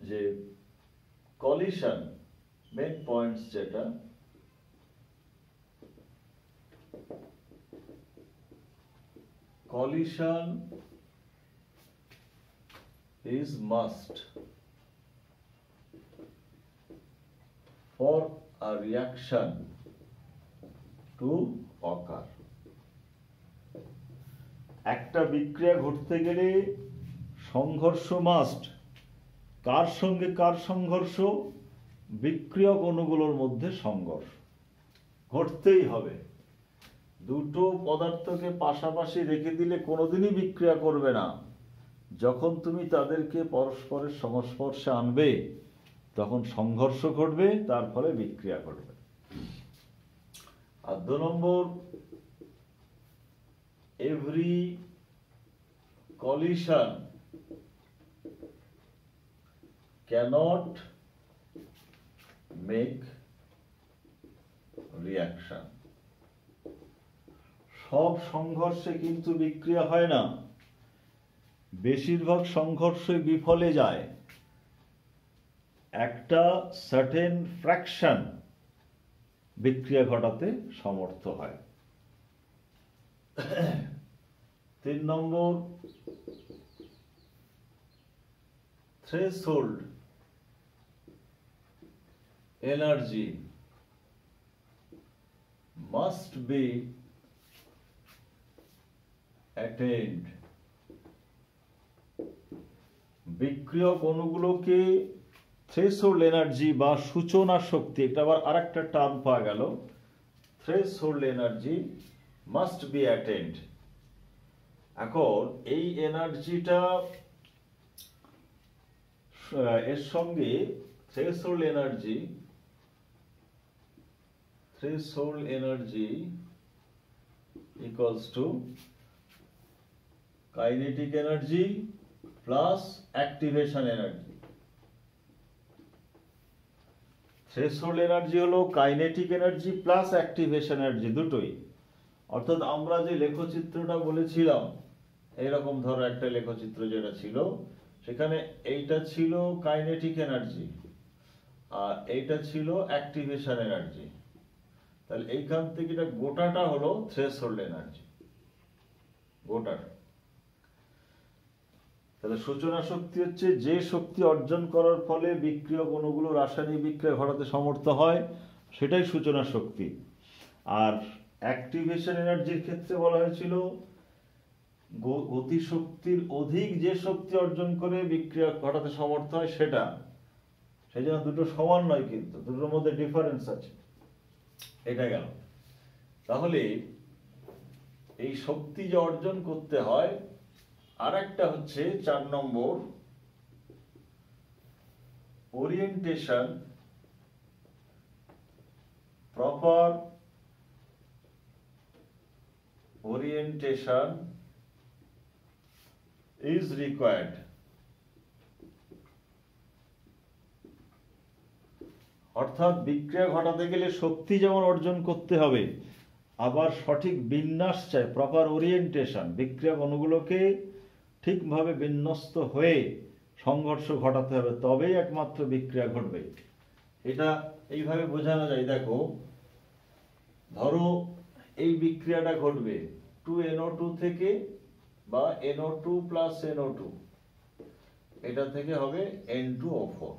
যে কলিশন মেন পয়েন্টস, যেটা collision is must for a reaction to occur. একটা বিক্রিয়া ঘটতে গেলে সংঘর্ষ মাস্ট। কার সঙ্গে কার সংঘর্ষ? বিক্রিয়ক অণুগুলোর মধ্যে সংঘর্ষ ঘটতেই হবে। দুটো পদার্থকে পাশাপাশি রেখে দিলে কোনোদিনই বিক্রিয়া করবে না। যখন তুমি তাদেরকে পরস্পরের সংস্পর্শে আনবে তখন সংঘর্ষ ঘটবে, তার ফলে বিক্রিয়া ঘটবে। আর 2 নম্বর, every collision cannot make reaction। সব সংঘর্ষে কিন্তু বিক্রিয়া হয় না, বেশিরভাগ সংঘর্ষই বিফলে যায়। একটা সার্টেন ফ্র্যাকশন বিক্রিয়া ঘটাতে সমর্থ হয়। 3 নম্বর, threshold energy must be attained। বিক্রিয়ক অণুগুলোকে থ্রেশহোল্ড এনার্জি বা সূচনা শক্তি, এটা আবার আরেকটা টার্ম পাওয়া গেল, threshold energy must be attend. এখন এই এনার্জিটা এর সঙ্গে threshold energy equals to kinetic energy plus activation energy. Threshold energy হলো kinetic energy plus activation energy, দুটোই। অর্থাৎ আমরা যে লেখচিত্রটা বলেছিলাম, এইরকম ধরো একটা লেখচিত্র যেটা ছিল, সেখানে এইটা ছিল কাইনেটিক এনার্জি আর এইটা ছিল অ্যাক্টিভেশন এনার্জি। তাহলে এইখান থেকে এটা গোটাটা হলো থ্রেশহোল্ড এনার্জি, গোটাটা। তাহলে সূচনা শক্তি হচ্ছে যে শক্তি অর্জন করার ফলে বিক্রিয়ক অণুগুলো রাসায়নিক বিক্রিয়া ঘটাতে সমর্থ হয়, সেটাই সূচনা শক্তি। আর অ্যাক্টিভেশন এনার্জির ক্ষেত্রে বলা হয়েছিল গতিশক্তির অধিক যে শক্তি অর্জন করে বিক্রিয়া ঘটাতে সমর্থ হয় সেটা। সেই জন্য দুটো সমান নয়, কিন্তু দুটোর মধ্যে ডিফারেন্স আছে। এটা গেল। তাহলে এই শক্তি যে অর্জন করতে হয়, আর একটা হচ্ছে 4 number, orientation, proper orientation is required। অর্থাৎ বিক্রিয়া ঘটাতে গেলে শক্তি যেমন অর্জন করতে হবে, আবার সঠিক বিন্যাস চাই, প্রপার ওরিয়েন্টেশন। বিক্রিয়া অণুগুলোকে ঠিকভাবে বিন্যস্ত হয়ে সংঘর্ষ ঘটাতে হবে, তবেই একমাত্র বিক্রিয়া ঘটবে। এটা এইভাবে বোঝানো যায়। দেখো, ধরো এই বিক্রিয়াটা ঘটবে 2NO2 থেকে বা NO2 প্লাস NO2, এটা থেকে হবে N2O4।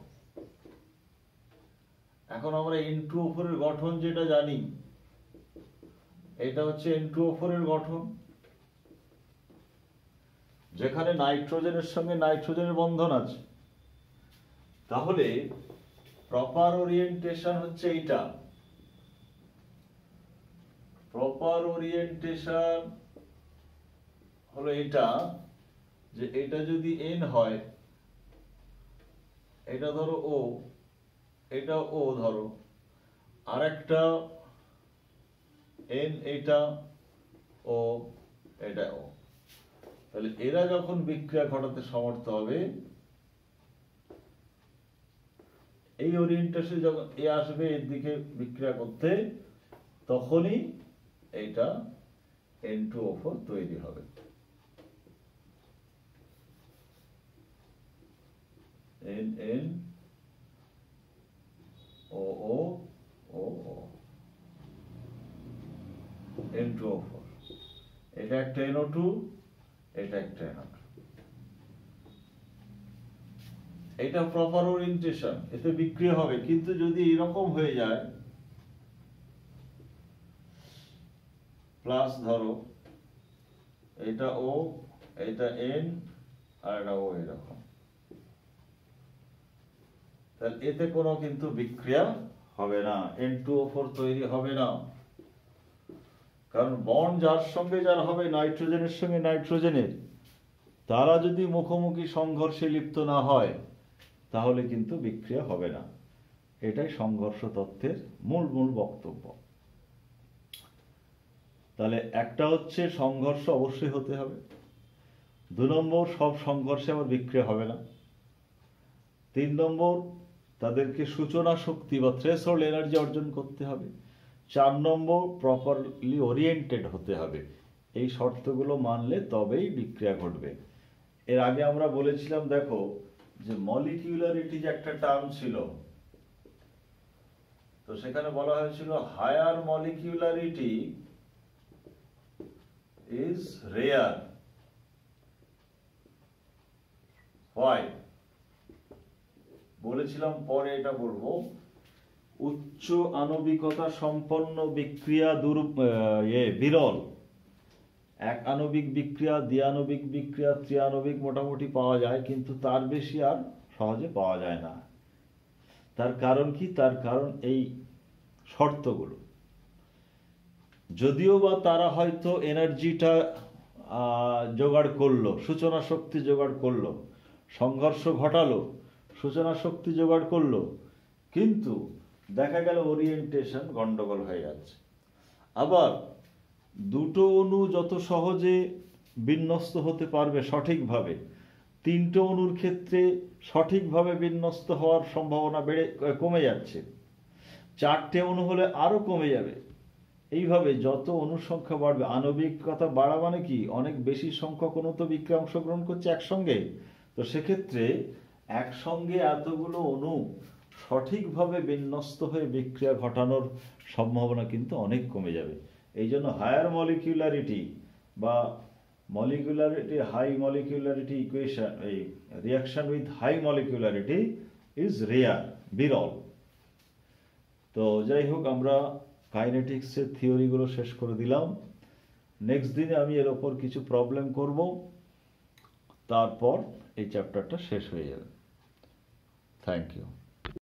এখন আমরা N2O4 এর গঠন যেটা জানি, এটা হচ্ছে N2O4 এর গঠন, যেখানে নাইট্রোজেনের সঙ্গে নাইট্রোজেনের বন্ধন আছে। তাহলে প্রপার ওরিয়েন্টেশন হচ্ছে এইটা। প্রপার ওরিয়েন্টেশন হলো এটা, যে এটা যদি N হয়, এটা ধরো O, এটা O ধরো, আর একটা N, এটা O, এটা O। তাহলে এরা যখন বিক্রিয়া ঘটাতে সমর্থ হবে, এই ওরিয়েন্টেশন যখন এ আসবে এর দিকে বিক্রিয়া করতে, তখনই এইটা N2O4 তৈরি হবে। NNOO, N2O4। এটা একটা NO2, এটা একটা NO2। এটা প্রপার ওরিয়েন্টেশন, এতে বিক্রিয়া হবে। কিন্তু যদি এরকম হয়ে যায়, প্লাস ধরো এটা O, এটা N, আর এটা O, এরকম, তাহলে এতে কোনো কিন্তু বিক্রিয়া হবে না, N2O4 তৈরি হবে না। কারণ বন্ড যার সঙ্গে যার হবে, নাইট্রোজেনের সঙ্গে নাইট্রোজেনের, তারা যদি মুখোমুখি সংঘর্ষে লিপ্ত না হয়, তাহলে কিন্তু বিক্রিয়া হবে না। এটাই সংঘর্ষ তত্ত্বের মূল বক্তব্য। তাহলে একটা হচ্ছে সংঘর্ষ অবশ্যই হতে হবে। 2 নম্বর, সব সংঘর্ষে আবার বিক্রিয়া হবে না। 3 নম্বর, তাদেরকে সূচনা শক্তি বা থ্রেশহোল্ড এনার্জি অর্জন করতে হবে। 4 নম্বর, প্রপারলি ওরিয়েন্টেড হতে হবে। এই শর্তগুলো মানলে তবেই বিক্রিয়া ঘটবে। এর আগে আমরা বলেছিলাম, দেখো, যে মলিকিউলারিটি যে একটা টার্ম ছিল, তো সেখানে বলা হয়েছিল হায়ার মলিকিউলারিটি ইজ রেয়ার। হোয়াই? বলেছিলাম, পরে এটা বলবো, উচ্চ আণবিকতা সম্পন্ন বিক্রিয়া বিরল। এক আণবিক বিক্রিয়া, দ্বিআণবিক বিক্রিয়া, ত্রিআণবিক মোটামুটি পাওয়া যায়, কিন্তু তার বেশি আর সহজে পাওয়া যায় না। তার কারণ কি? তার কারণ এই শর্তগুলো। যদিও বা তারা হয়তো এনার্জিটা জোগাড় করলো, সূচনা শক্তি জোগাড় করলো, সংঘর্ষ ঘটালো, সূচনা শক্তি জোগাড় করলো, কিন্তু দেখা গেল ওরিয়েন্টেশন গন্ডগোল হয়ে যাচ্ছে। আবার দুটো অণু যত সহজে বিন্যস্ত হতে পারবে সঠিকভাবে, 3টে অণুর ক্ষেত্রে সঠিকভাবে বিন্যস্ত হওয়ার সম্ভাবনা কমে যাচ্ছে। 4টে অণু হলে আরো কমে যাবে। এইভাবে যত অণুর সংখ্যা বাড়বে, আণবিকতা বাড়া মানে কি, অনেক বেশি সংখ্যক অণু তো বিক্রিয়া অংশগ্রহণ করছে একসঙ্গে। তো সেক্ষেত্রে একসঙ্গে এতগুলো অণু সঠিকভাবে বিন্যস্ত হয়ে বিক্রিয়া ঘটানোর সম্ভাবনা কিন্তু অনেক কমে যাবে। এই জন্য হায়ার মলিকিউলারিটি বা মলিকুলারিটি, হাই মলিকুলারিটি ইকুয়েশন, এই reaction with high molecularity is rare, বিরল। তো যাই হোক, আমরা কাইনেটিক্সের থিওরিগুলো শেষ করে দিলাম। নেক্সট দিনে আমি এর ওপর কিছু প্রবলেম করব, তারপর এই চ্যাপ্টারটা শেষ হয়ে যাবে। Thank you.